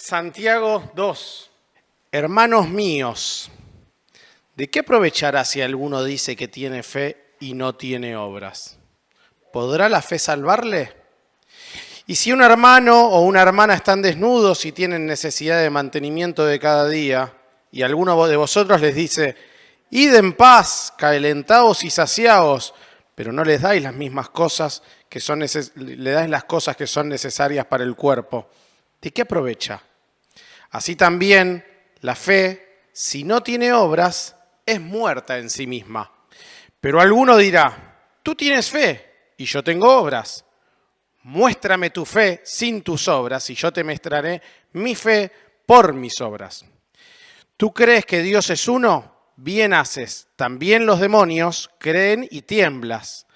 Santiago 2. Hermanos míos, ¿de qué aprovechará si alguno dice que tiene fe y no tiene obras? ¿Podrá la fe salvarle? Y si un hermano o una hermana están desnudos y tienen necesidad de mantenimiento de cada día, y alguno de vosotros les dice, id en paz, calentaos y saciaos, pero no les dais las mismas cosas que son le dais las cosas que son necesarias para el cuerpo, ¿de qué aprovecha? Así también la fe, si no tiene obras, es muerta en sí misma. Pero alguno dirá, tú tienes fe y yo tengo obras. Muéstrame tu fe sin tus obras y yo te mostraré mi fe por mis obras. ¿Tú crees que Dios es uno? Bien haces. También los demonios creen y tiemblas.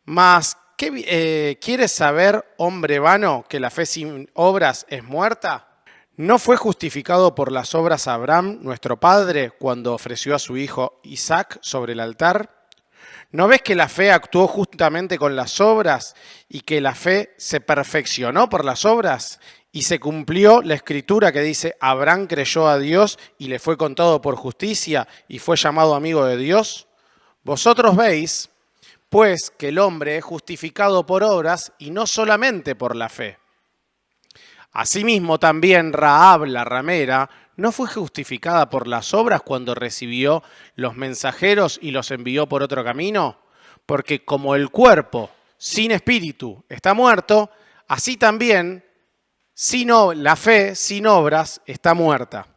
Mas, ¿quieres saber, hombre vano, que la fe sin obras es muerta? ¿No fue justificado por las obras Abraham, nuestro padre, cuando ofreció a su hijo Isaac sobre el altar? ¿No ves que la fe actuó justamente con las obras y que la fe se perfeccionó por las obras? Y se cumplió la escritura que dice, Abraham creyó a Dios y le fue contado por justicia y fue llamado amigo de Dios. Vosotros veis, pues, que el hombre es justificado por obras y no solamente por la fe. Asimismo también Rahab, la ramera, ¿no fue justificada por las obras cuando recibió los mensajeros y los envió por otro camino? Porque como el cuerpo sin espíritu está muerto, así también la fe sin obras está muerta.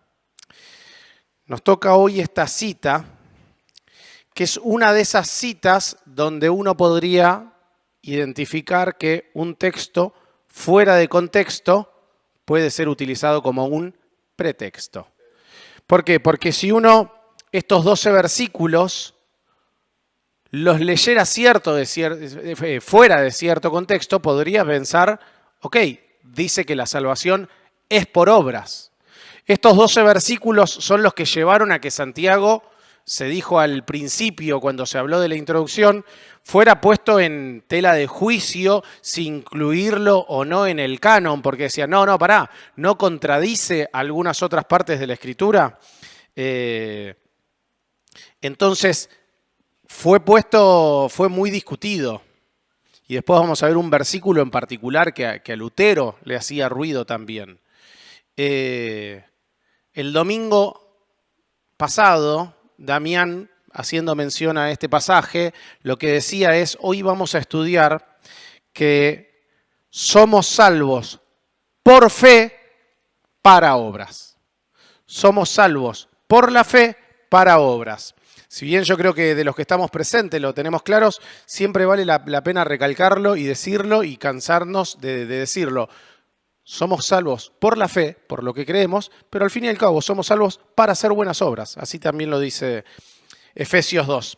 Nos toca hoy esta cita, que es una de esas citas donde uno podría identificar que un texto fuera de contexto puede ser utilizado como un pretexto. ¿Por qué? Porque si uno estos 12 versículos los leyera fuera de cierto contexto, podría pensar, ok, dice que la salvación es por obras. Estos 12 versículos son los que llevaron a que Santiago, se dijo al principio cuando se habló de la introducción, fuera puesto en tela de juicio si incluirlo o no en el canon, porque decía, pará, no contradice algunas otras partes de la Escritura. Entonces, fue muy discutido. Y después vamos a ver un versículo en particular que a Lutero le hacía ruido también. El domingo pasado, Damián, haciendo mención a este pasaje, lo que decía es, hoy vamos a estudiar que somos salvos por fe para obras. Somos salvos por la fe para obras. Si bien yo creo que de los que estamos presentes lo tenemos claros, siempre vale la pena recalcarlo y decirlo y cansarnos de decirlo. Somos salvos por la fe, por lo que creemos, pero al fin y al cabo somos salvos para hacer buenas obras. Así también lo dice Efesios 2.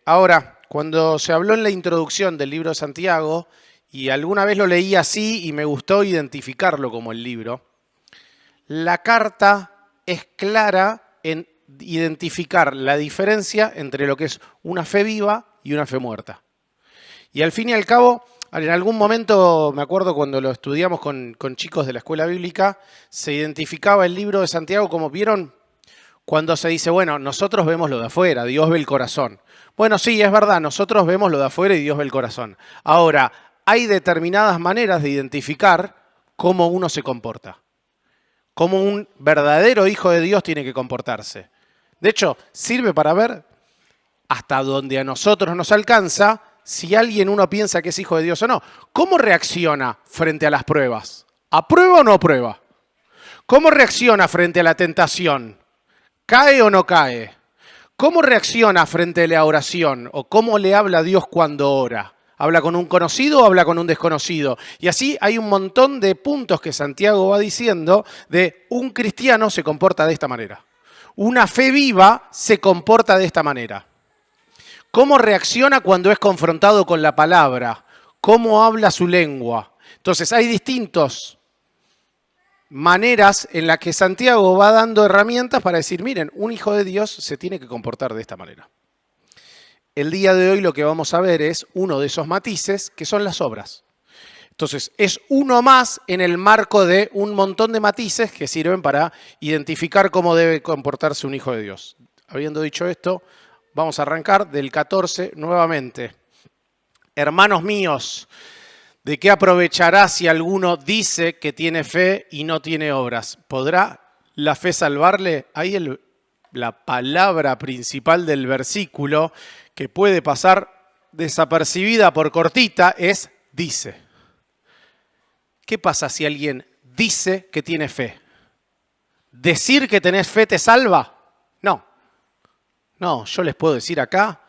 Ahora, cuando se habló en la introducción del libro de Santiago, y alguna vez lo leí así y me gustó identificarlo como el libro, la carta es clara en identificar la diferencia entre lo que es una fe viva y una fe muerta. Y al fin y al cabo, en algún momento, me acuerdo cuando lo estudiamos con chicos de la escuela bíblica, se identificaba el libro de Santiago como, ¿vieron? Cuando se dice, bueno, nosotros vemos lo de afuera, Dios ve el corazón. Bueno, sí, es verdad, nosotros vemos lo de afuera y Dios ve el corazón. Ahora, hay determinadas maneras de identificar cómo uno se comporta, cómo un verdadero hijo de Dios tiene que comportarse. De hecho, sirve para ver hasta donde a nosotros nos alcanza si uno piensa que es hijo de Dios o no. ¿Cómo reacciona frente a las pruebas? ¿Aprueba o no aprueba? ¿Cómo reacciona frente a la tentación? ¿Cae o no cae? ¿Cómo reacciona frente a la oración? ¿O cómo le habla a Dios cuando ora? ¿Habla con un conocido o habla con un desconocido? Y así hay un montón de puntos que Santiago va diciendo de un cristiano se comporta de esta manera. Una fe viva se comporta de esta manera. ¿Cómo reacciona cuando es confrontado con la palabra? ¿Cómo habla su lengua? Entonces hay distintas maneras en las que Santiago va dando herramientas para decir, miren, un hijo de Dios se tiene que comportar de esta manera. El día de hoy lo que vamos a ver es uno de esos matices que son las obras. Entonces, es uno más en el marco de un montón de matices que sirven para identificar cómo debe comportarse un hijo de Dios. Habiendo dicho esto, vamos a arrancar del 14 nuevamente. Hermanos míos, ¿de qué aprovechará si alguno dice que tiene fe y no tiene obras? ¿Podrá la fe salvarle? Ahí la palabra principal del versículo, que puede pasar desapercibida por cortita, es dice. ¿Qué pasa si alguien dice que tiene fe? ¿Decir que tenés fe te salva? No. No, yo les puedo decir acá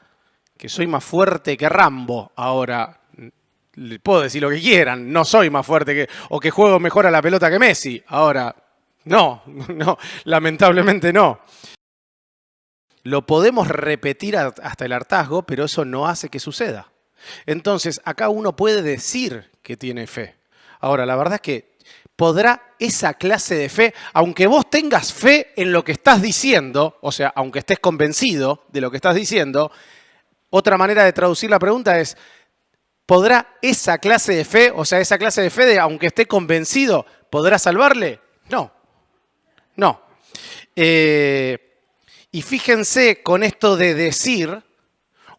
que soy más fuerte que Rambo. Ahora, les puedo decir lo que quieran, no soy más fuerte o que juego mejor a la pelota que Messi. Ahora, no, lamentablemente no. Lo podemos repetir hasta el hartazgo, pero eso no hace que suceda. Entonces, acá uno puede decir que tiene fe. Ahora, la verdad es que podrá esa clase de fe, aunque vos tengas fe en lo que estás diciendo, o sea, aunque estés convencido de lo que estás diciendo, otra manera de traducir la pregunta es, ¿podrá esa clase de fe, o sea, esa clase de fe de aunque esté convencido, podrá salvarle? No, no. Y fíjense con esto de decir,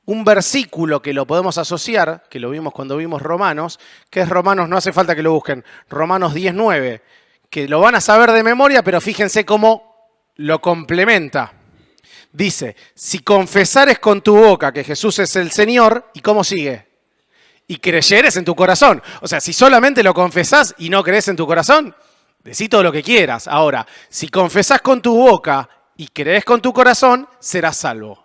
un versículo que lo podemos asociar, que lo vimos cuando vimos Romanos, que es Romanos, no hace falta que lo busquen, Romanos 10:9, que lo van a saber de memoria, pero fíjense cómo lo complementa. Dice, si confesares con tu boca que Jesús es el Señor, ¿y cómo sigue? Y creyeres en tu corazón. O sea, si solamente lo confesás y no crees en tu corazón, decí todo lo que quieras. Ahora, si confesás con tu boca y crees con tu corazón, serás salvo.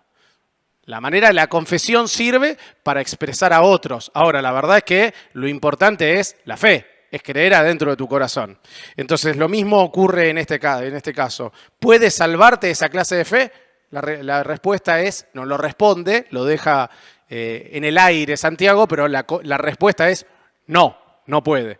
La manera de la confesión sirve para expresar a otros. Ahora, la verdad es que lo importante es la fe, es creer adentro de tu corazón. Entonces, lo mismo ocurre en este caso. ¿Puede salvarte esa clase de fe? La respuesta es, no lo responde, lo deja en el aire Santiago, pero la respuesta es no, no puede.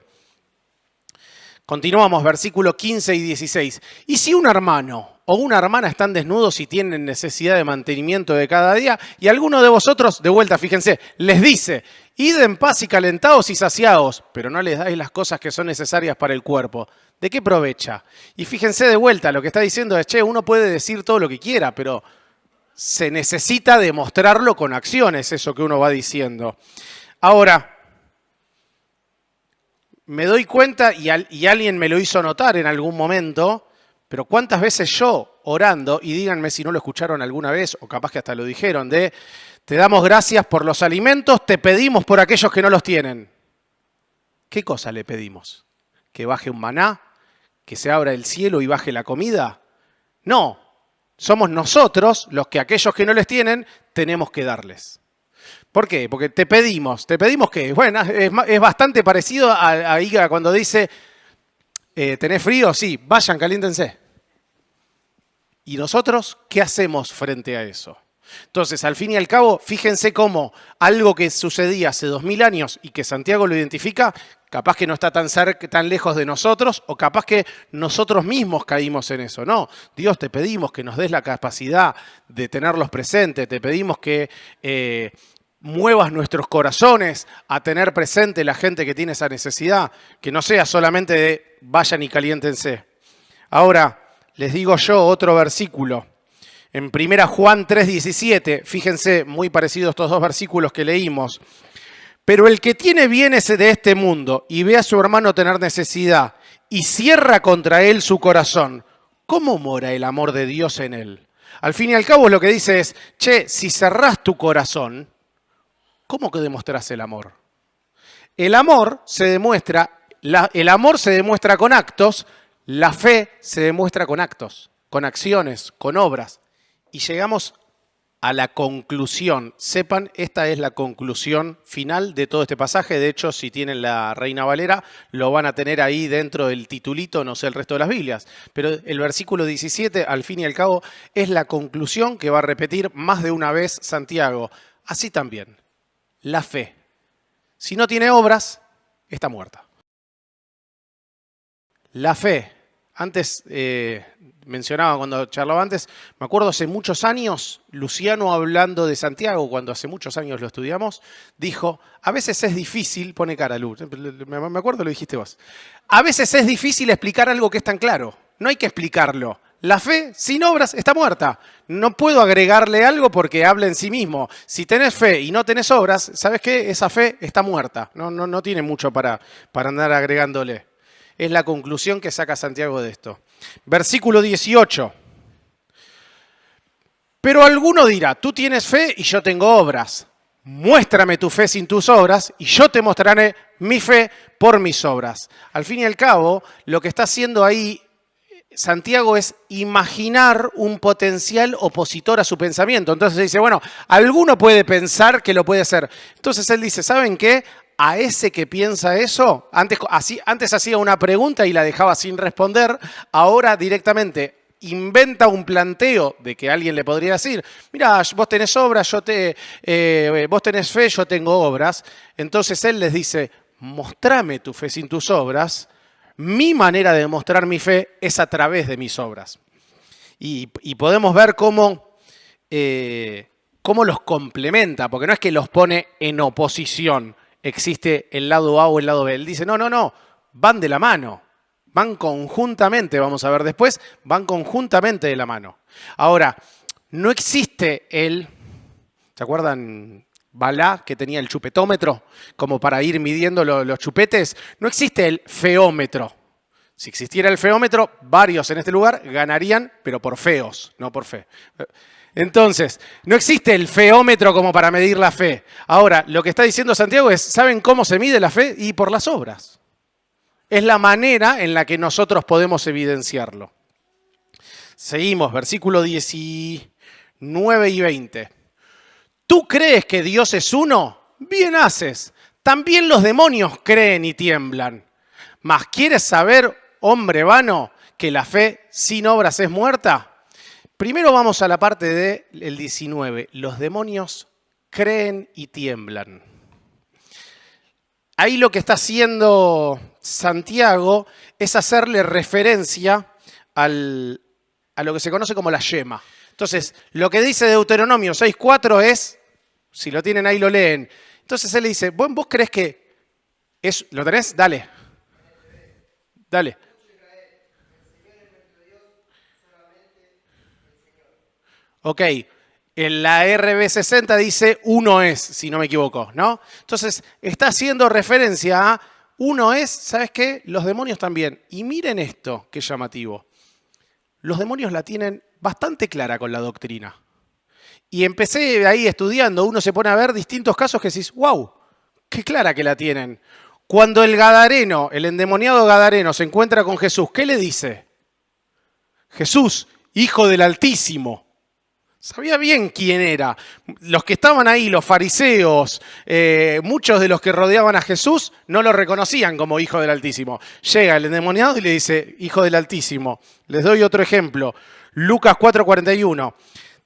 Continuamos, versículos 15 y 16. ¿Y si un hermano o una hermana están desnudos y tienen necesidad de mantenimiento de cada día, y alguno de vosotros, de vuelta, fíjense, les dice, id en paz y calentados y saciados, pero no les dais las cosas que son necesarias para el cuerpo? ¿De qué provecha? Y fíjense de vuelta, lo que está diciendo es, che, uno puede decir todo lo que quiera, pero se necesita demostrarlo con acciones, eso que uno va diciendo. Ahora, me doy cuenta, y alguien me lo hizo notar en algún momento, pero ¿cuántas veces yo orando, y díganme si no lo escucharon alguna vez, o capaz que hasta lo dijeron, de te damos gracias por los alimentos, te pedimos por aquellos que no los tienen? ¿Qué cosa le pedimos? ¿Que baje un maná? ¿Que se abra el cielo y baje la comida? No, somos nosotros los que aquellos que no les tienen tenemos que darles. ¿Por qué? Porque te pedimos que, bueno, es bastante parecido a Iga cuando dice, ¿tenés frío? Sí, vayan, caliéntense. ¿Y nosotros qué hacemos frente a eso? Entonces, al fin y al cabo, fíjense cómo algo que sucedía hace 2000 años y que Santiago lo identifica, capaz que no está tan lejos de nosotros, o capaz que nosotros mismos caímos en eso. No, Dios, te pedimos que nos des la capacidad de tenerlos presentes, te pedimos que muevas nuestros corazones a tener presente la gente que tiene esa necesidad, que no sea solamente de vayan y caliéntense. Ahora, les digo yo otro versículo. En 1 Juan 3:17, fíjense, muy parecidos estos dos versículos que leímos. Pero el que tiene bienes de este mundo y ve a su hermano tener necesidad y cierra contra él su corazón, ¿cómo mora el amor de Dios en él? Al fin y al cabo lo que dice es, che, si cerrás tu corazón, ¿cómo que demostrás el amor? El amor se demuestra con actos, la fe se demuestra con actos, con acciones, con obras. Y llegamos a la conclusión. Sepan, esta es la conclusión final de todo este pasaje. De hecho, si tienen la Reina Valera, lo van a tener ahí dentro del titulito, no sé el resto de las Biblias. Pero el versículo 17, al fin y al cabo, es la conclusión que va a repetir más de una vez Santiago. Así también, la fe, si no tiene obras, está muerta. La fe, Antes, mencionaba cuando charlaba antes, me acuerdo hace muchos años, Luciano hablando de Santiago, cuando hace muchos años lo estudiamos, dijo, a veces es difícil, pone cara Lu, me acuerdo lo dijiste vos, a veces es difícil explicar algo que es tan claro, no hay que explicarlo. La fe sin obras está muerta. No puedo agregarle algo porque habla en sí mismo. Si tenés fe y no tenés obras, ¿sabes qué? Esa fe está muerta. No tiene mucho para andar agregándole. Es la conclusión que saca Santiago de esto. Versículo 18. Pero alguno dirá, tú tienes fe y yo tengo obras. Muéstrame tu fe sin tus obras y yo te mostraré mi fe por mis obras. Al fin y al cabo, lo que está haciendo ahí Santiago es imaginar un potencial opositor a su pensamiento. Entonces dice, bueno, alguno puede pensar que lo puede hacer. Entonces él dice, ¿saben qué? A ese que piensa eso, antes hacía una pregunta y la dejaba sin responder, ahora directamente inventa un planteo de que alguien le podría decir, mira, vos tenés obras, vos tenés fe, yo tengo obras. Entonces él les dice, mostrame tu fe sin tus obras. Mi manera de demostrar mi fe es a través de mis obras. Y podemos ver cómo los complementa, porque no es que los pone en oposición. Existe el lado A o el lado B. Él dice, no, van de la mano. Van conjuntamente, vamos a ver después, van conjuntamente de la mano. Ahora, no existe ¿se acuerdan? Balá, que tenía el chupetómetro, como para ir midiendo los chupetes. No existe el feómetro. Si existiera el feómetro, varios en este lugar ganarían, pero por feos, no por fe. Entonces, no existe el feómetro como para medir la fe. Ahora, lo que está diciendo Santiago es, ¿saben cómo se mide la fe? Y por las obras. Es la manera en la que nosotros podemos evidenciarlo. Seguimos, versículo 19 y 20. ¿Tú crees que Dios es uno? Bien haces. También los demonios creen y tiemblan. ¿Mas quieres saber, hombre vano, que la fe sin obras es muerta? Primero vamos a la parte del 19. Los demonios creen y tiemblan. Ahí lo que está haciendo Santiago es hacerle referencia a lo que se conoce como la yema. Entonces, lo que dice Deuteronomio 6.4 es, si lo tienen ahí lo leen. Entonces él le dice, ¿vos creés que es, lo tenés? Dale. Ok, en la RB60 dice uno es, si no me equivoco, ¿no? Entonces, está haciendo referencia a uno es, ¿sabes qué? Los demonios también. Y miren esto, qué llamativo. Los demonios la tienen bastante clara con la doctrina. Y empecé ahí estudiando, uno se pone a ver distintos casos que decís, wow, qué clara que la tienen. Cuando el gadareno, el endemoniado gadareno se encuentra con Jesús, ¿qué le dice? Jesús, Hijo del Altísimo. Sabía bien quién era. Los que estaban ahí, los fariseos, muchos de los que rodeaban a Jesús, no lo reconocían como Hijo del Altísimo. Llega el endemoniado y le dice, Hijo del Altísimo. Les doy otro ejemplo. Lucas 4:41.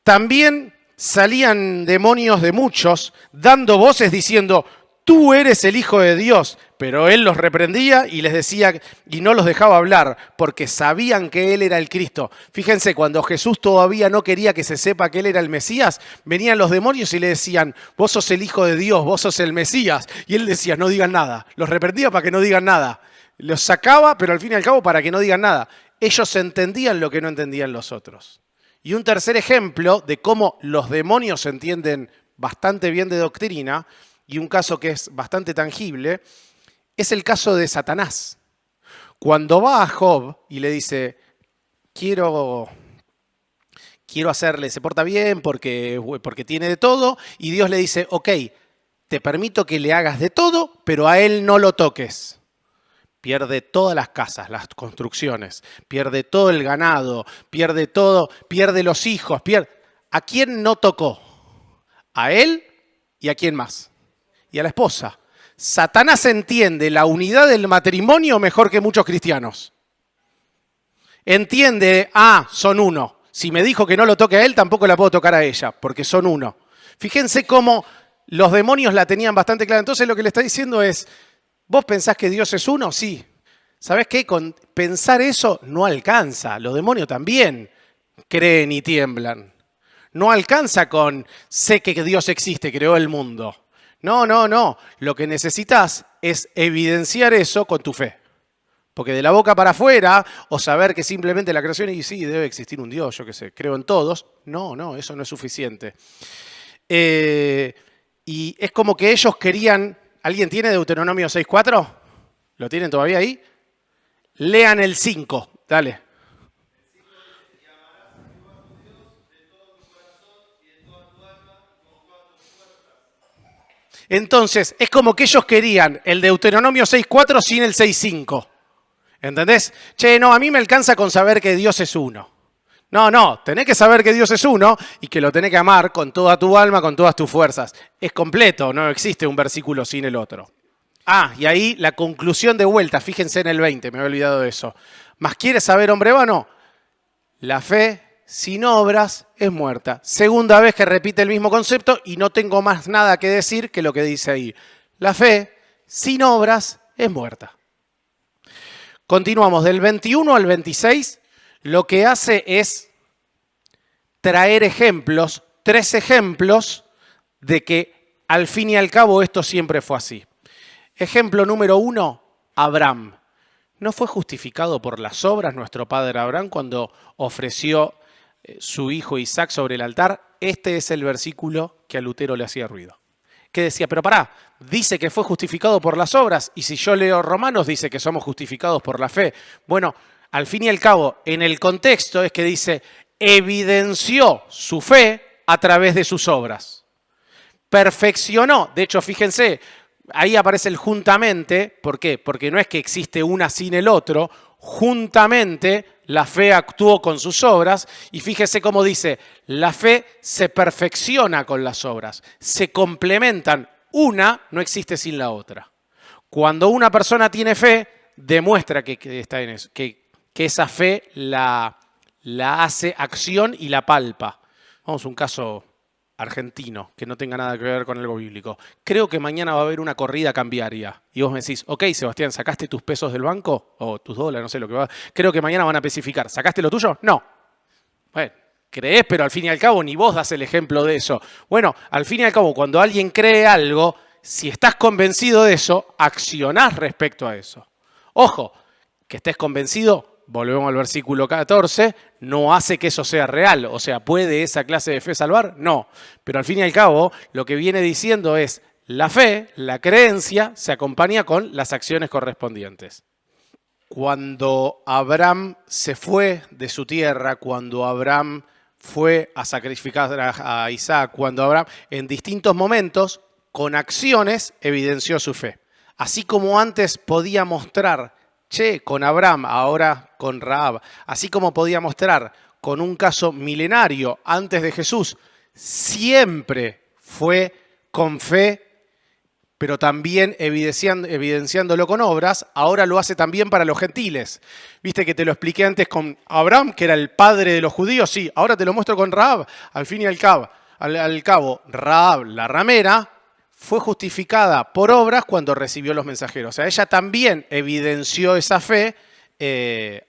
También salían demonios de muchos, dando voces diciendo, tú eres el Hijo de Dios. Pero él los reprendía y les decía, y no los dejaba hablar, porque sabían que él era el Cristo. Fíjense, cuando Jesús todavía no quería que se sepa que él era el Mesías, venían los demonios y le decían, vos sos el Hijo de Dios, vos sos el Mesías. Y él decía, no digan nada. Los reprendía para que no digan nada. Los sacaba, pero al fin y al cabo para que no digan nada. Ellos entendían lo que no entendían los otros. Y un tercer ejemplo de cómo los demonios entienden bastante bien de doctrina, y un caso que es bastante tangible, es el caso de Satanás. Cuando va a Job y le dice, quiero hacerle, se porta bien porque tiene de todo, y Dios le dice, ok, te permito que le hagas de todo, pero a él no lo toques. Pierde todas las casas, las construcciones, pierde todo el ganado, pierde todo, pierde los hijos, ¿A quién no tocó? A él y a quién más. Y a la esposa. Satanás entiende la unidad del matrimonio mejor que muchos cristianos. Entiende, son uno. Si me dijo que no lo toque a él, tampoco la puedo tocar a ella, porque son uno. Fíjense cómo los demonios la tenían bastante clara. Entonces lo que le está diciendo es, ¿vos pensás que Dios es uno? Sí. ¿Sabes qué? Con pensar eso no alcanza. Los demonios también creen y tiemblan. No alcanza con sé que Dios existe, creó el mundo. No, no, no. Lo que necesitas es evidenciar eso con tu fe. Porque de la boca para afuera, o saber que simplemente la creación, y sí, debe existir un Dios, yo qué sé, creo en todos. No, no, eso no es suficiente. Y es como que ellos querían... ¿Alguien tiene Deuteronomio 6.4? ¿Lo tienen todavía ahí? Lean el 5, dale. Entonces, es como que ellos querían el Deuteronomio 6.4 sin el 6.5. ¿Entendés? Che, no, a mí me alcanza con saber que Dios es uno. No, no, tenés que saber que Dios es uno y que lo tenés que amar con toda tu alma, con todas tus fuerzas. Es completo, no existe un versículo sin el otro. Ah, y ahí la conclusión de vuelta, fíjense en el 20, me había olvidado de eso. ¿Más quieres saber, hombre vano? La fe sin obras es muerta. Segunda vez que repite el mismo concepto y no tengo más nada que decir que lo que dice ahí. La fe sin obras es muerta. Continuamos del 21 al 26. Lo que hace es traer ejemplos, 3 ejemplos de que al fin y al cabo esto siempre fue así. Ejemplo número 1, Abraham. ¿No fue justificado por las obras nuestro padre Abraham cuando ofreció su hijo Isaac sobre el altar? Este es el versículo que a Lutero le hacía ruido. Que decía, pero pará, dice que fue justificado por las obras, y si yo leo Romanos dice que somos justificados por la fe. Bueno, al fin y al cabo, en el contexto es que dice, evidenció su fe a través de sus obras. Perfeccionó, de hecho, fíjense, ahí aparece el juntamente, ¿por qué? Porque no es que existe una sin el otro, juntamente la fe actuó con sus obras, y fíjese cómo dice, la fe se perfecciona con las obras, se complementan, una no existe sin la otra. Cuando una persona tiene fe, demuestra que está en eso, que esa fe la hace acción y la palpa. Vamos a un caso argentino, que no tenga nada que ver con algo bíblico. Creo que mañana va a haber una corrida cambiaria. Y vos me decís, ok, Sebastián, ¿sacaste tus pesos del banco? O tus dólares, no sé lo que va. Creo que mañana van a especificar. ¿Sacaste lo tuyo? No. Bueno, creés, pero al fin y al cabo ni vos das el ejemplo de eso. Bueno, al fin y al cabo, cuando alguien cree algo, si estás convencido de eso, accionás respecto a eso. Ojo, que estés convencido, volvemos al versículo 14, no hace que eso sea real. O sea, ¿puede esa clase de fe salvar? No. Pero al fin y al cabo, lo que viene diciendo es, la fe, la creencia, se acompaña con las acciones correspondientes. Cuando Abraham se fue de su tierra, cuando Abraham fue a sacrificar a Isaac, cuando Abraham, en distintos momentos, con acciones, evidenció su fe. Así como antes podía mostrar, con Abraham, ahora con Rahab, así como podía mostrar con un caso milenario antes de Jesús, siempre fue con fe, pero también evidenciándolo con obras, ahora lo hace también para los gentiles. Viste que te lo expliqué antes con Abraham, que era el padre de los judíos, sí, ahora te lo muestro con Rahab. Al fin y al cabo, Rahab, la ramera, fue justificada por obras cuando recibió los mensajeros. O sea, ella también evidenció esa fe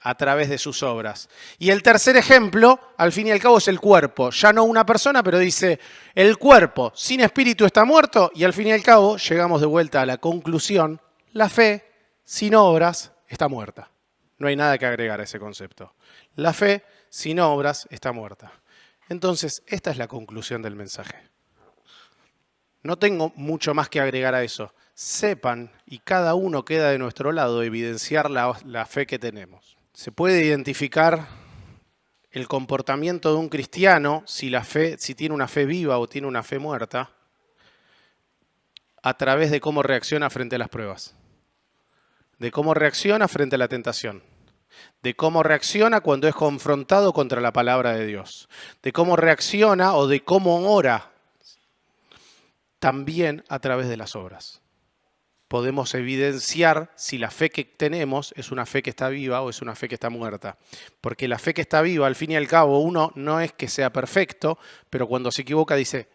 a través de sus obras. Y el tercer ejemplo, al fin y al cabo, es el cuerpo. Ya no una persona, pero dice, el cuerpo sin espíritu está muerto, y al fin y al cabo llegamos de vuelta a la conclusión, la fe sin obras está muerta. No hay nada que agregar a ese concepto. La fe sin obras está muerta. Entonces, esta es la conclusión del mensaje. No tengo mucho más que agregar a eso. Sepan, y cada uno queda de nuestro lado, evidenciar la fe que tenemos. Se puede identificar el comportamiento de un cristiano, si tiene una fe viva o tiene una fe muerta, a través de cómo reacciona frente a las pruebas, de cómo reacciona frente a la tentación, de cómo reacciona cuando es confrontado contra la palabra de Dios, de cómo reacciona o de cómo ora, también a través de las obras. Podemos evidenciar si la fe que tenemos es una fe que está viva o es una fe que está muerta. Porque la fe que está viva, al fin y al cabo, uno no es que sea perfecto, pero cuando se equivoca dice,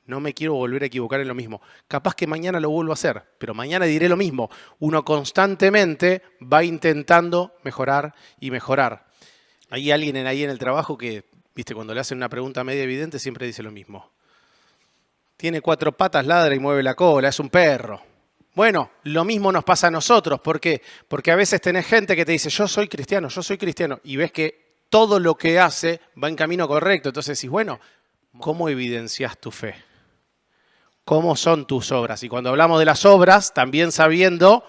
no me quiero volver a equivocar en lo mismo. Capaz que mañana lo vuelvo a hacer, pero mañana diré lo mismo. Uno constantemente va intentando mejorar y mejorar. Hay alguien ahí en el trabajo que, viste, cuando le hacen una pregunta media evidente siempre dice lo mismo. Tiene 4 patas, ladra y mueve la cola, es un perro. Bueno, lo mismo nos pasa a nosotros. ¿Por qué? Porque a veces tenés gente que te dice, yo soy cristiano, y ves que todo lo que hace va en camino correcto. Entonces decís, bueno, ¿cómo evidencias tu fe? ¿Cómo son tus obras? Y cuando hablamos de las obras, también sabiendo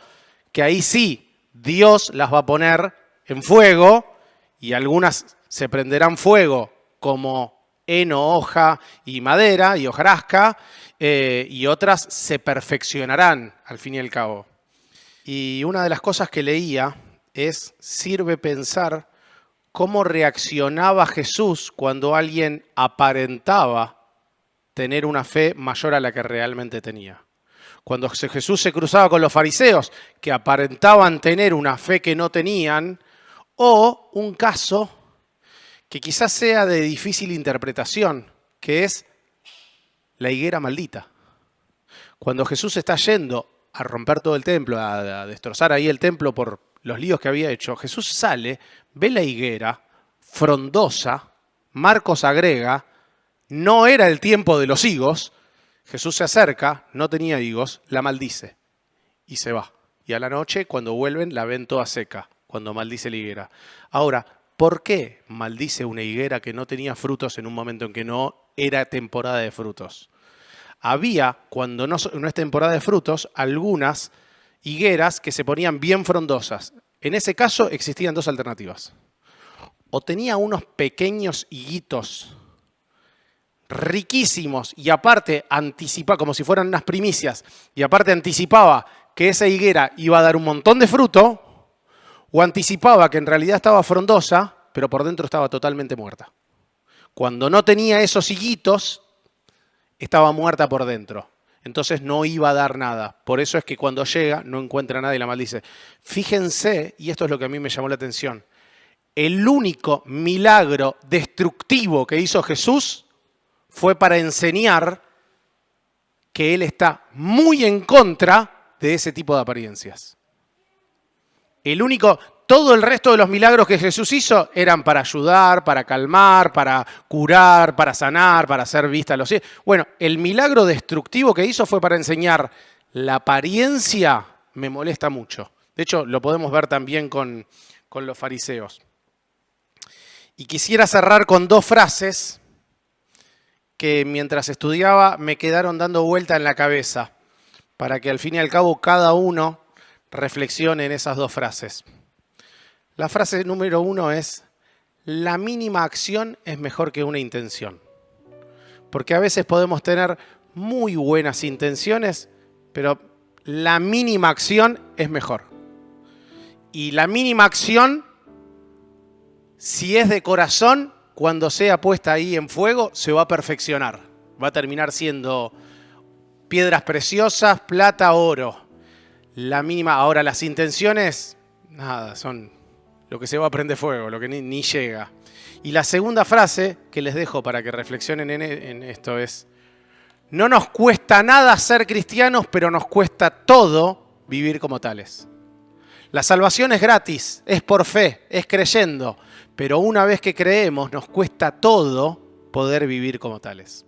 que ahí sí, Dios las va a poner en fuego y algunas se prenderán fuego como heno, hoja y madera y hojarasca, y otras se perfeccionarán al fin y al cabo. Y una de las cosas que leía es, sirve pensar cómo reaccionaba Jesús cuando alguien aparentaba tener una fe mayor a la que realmente tenía. Cuando Jesús se cruzaba con los fariseos, que aparentaban tener una fe que no tenían, o un caso que quizás sea de difícil interpretación, que es la higuera maldita. Cuando Jesús está yendo a romper todo el templo, a destrozar ahí el templo por los líos que había hecho, Jesús sale, ve la higuera frondosa, Marcos agrega, no era el tiempo de los higos, Jesús se acerca, no tenía higos, la maldice y se va. Y a la noche, cuando vuelven, la ven toda seca, cuando maldice la higuera. Ahora, ¿por qué maldice una higuera que no tenía frutos en un momento en que no era temporada de frutos? Había, cuando no es temporada de frutos, algunas higueras que se ponían bien frondosas. En ese caso existían 2 alternativas. O tenía unos pequeños higuitos riquísimos y aparte anticipaba, como si fueran unas primicias, y aparte anticipaba que esa higuera iba a dar un montón de fruto, o anticipaba que en realidad estaba frondosa, pero por dentro estaba totalmente muerta. Cuando no tenía esos higuitos, estaba muerta por dentro. Entonces no iba a dar nada. Por eso es que cuando llega no encuentra nada y la maldice. Fíjense, y esto es lo que a mí me llamó la atención, el único milagro destructivo que hizo Jesús fue para enseñar que Él está muy en contra de ese tipo de apariencias. Todo el resto de los milagros que Jesús hizo eran para ayudar, para calmar, para curar, para sanar, para hacer vista a los ciegos. Bueno, el milagro destructivo que hizo fue para enseñar la apariencia me molesta mucho. De hecho, lo podemos ver también con los fariseos. Y quisiera cerrar con 2 frases que mientras estudiaba me quedaron dando vuelta en la cabeza, para que al fin y al cabo cada uno reflexione en esas 2 frases. La frase número 1 es, la mínima acción es mejor que una intención. Porque a veces podemos tener muy buenas intenciones, pero la mínima acción es mejor. Y la mínima acción, si es de corazón, cuando sea puesta ahí en fuego, se va a perfeccionar. Va a terminar siendo piedras preciosas, plata, oro. La mínima. Ahora, las intenciones, nada, son lo que se va a prender fuego, lo que ni llega. Y la segunda frase que les dejo para que reflexionen en esto es, no nos cuesta nada ser cristianos, pero nos cuesta todo vivir como tales. La salvación es gratis, es por fe, es creyendo, pero una vez que creemos nos cuesta todo poder vivir como tales.